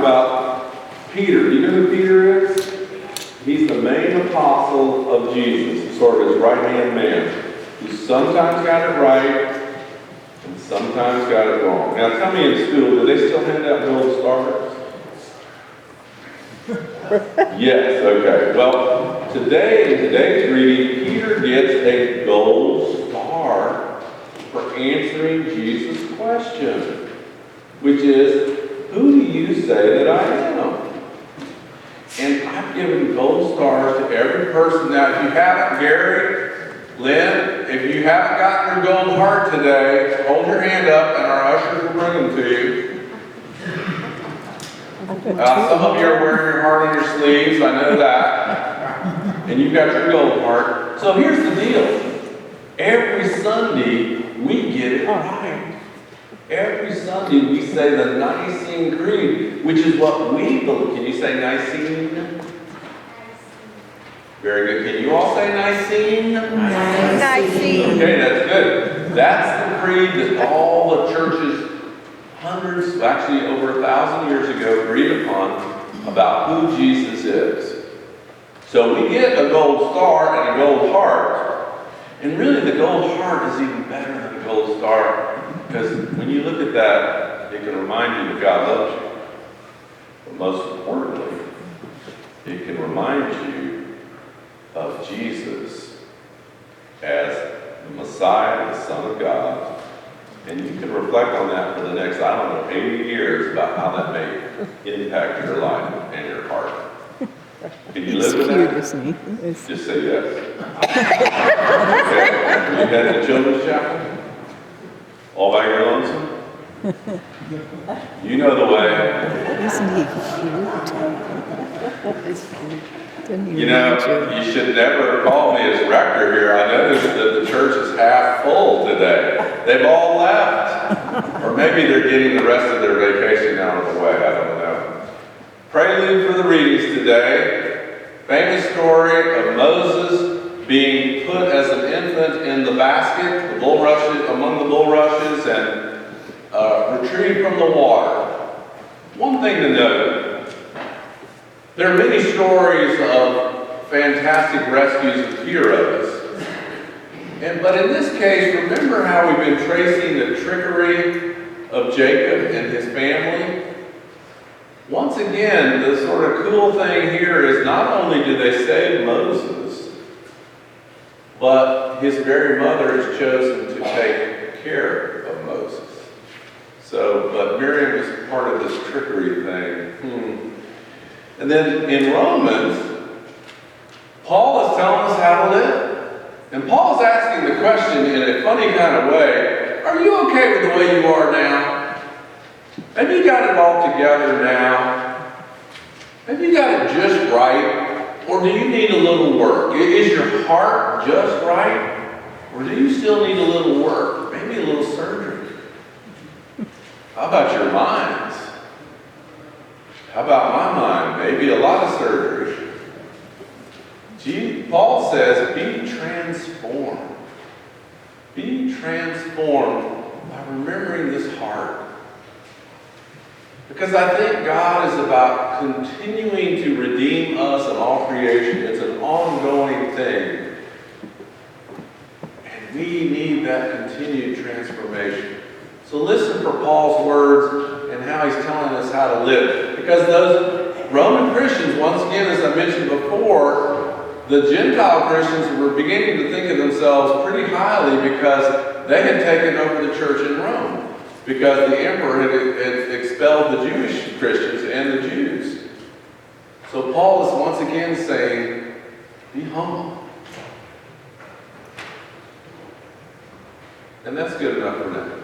about Peter. Do you know who Peter is? He's the main apostle of Jesus, sort of his right-hand man, who sometimes got it right and sometimes got it wrong. Now tell me, in school, do they still hand out gold stars? Yes, okay. Well, today, in today's reading, Peter gets a gold star for answering Jesus' question, which is, who do you say that I am? And I've given gold stars to every person. Now, if you haven't, Gary, Lynn, if you haven't gotten your gold heart today, hold your hand up and our ushers will bring them to you. Some of you are wearing your heart on your sleeves, I know that. And you've got your gold heart. So here's the deal. Every Sunday, we get it right. Every Sunday, we say the Nicene Creed, which is what we believe. Can you say Nicene? Very good. Can you all say Nicene? Nicene. Okay, that's good. That's the creed that all the churches, hundreds, actually over 1,000 years ago, agreed upon about who Jesus is. So we get a gold star and a gold heart. And really, the gold heart is even better than the gold star, because when you look at that, it can remind you that God loves you. But most importantly, it can remind you of Jesus as the Messiah, the Son of God. And you can reflect on that for the next, 80 years about how that may impact your life and your heart. Can you live with that? Isn't he? Just say yes. Okay. You headed to Children's Chapel? All by your lonesome? You know the way. Isn't he cute? You know, you should never call me as rector here. I noticed that the church is half full today. They've all left. Or maybe they're getting the rest of their vacation out of the way. I don't know. Prelude for the readings today. Famous story of Moses being put as an infant in the basket, the bulrushes, among the bulrushes, and retrieved from the water. One thing to note, there are many stories of fantastic rescues of heroes. But in this case, remember how we've been tracing the trickery of Jacob and his family? Once again, the sort of cool thing here is not only do they save Moses, but his very mother has chosen to take care of Moses. But Miriam is part of this trickery thing. And then in Romans, Paul is telling us how to live. And Paul's asking the question in a funny kind of way, are you okay with the way you are now? Have you got it all together now? Have you got it just right? Or do you need a little work? Is your heart just right? Or do you still need a little work? Maybe a little surgery? How about your minds? How about my mind? Maybe a lot of surgery. Paul says, be transformed. Be transformed by remembering this heart. Because I think God is about continuing to redeem us and all creation. It's an ongoing thing. And we need that continued transformation. So listen for Paul's words and how he's telling us how to live. Because those Roman Christians, once again, as I mentioned before, the Gentile Christians were beginning to think of themselves pretty highly because they had taken over the church in Rome. Because the emperor had expelled the Jewish Christians and the Jews. So Paul is once again saying, be humble. And that's good enough for now.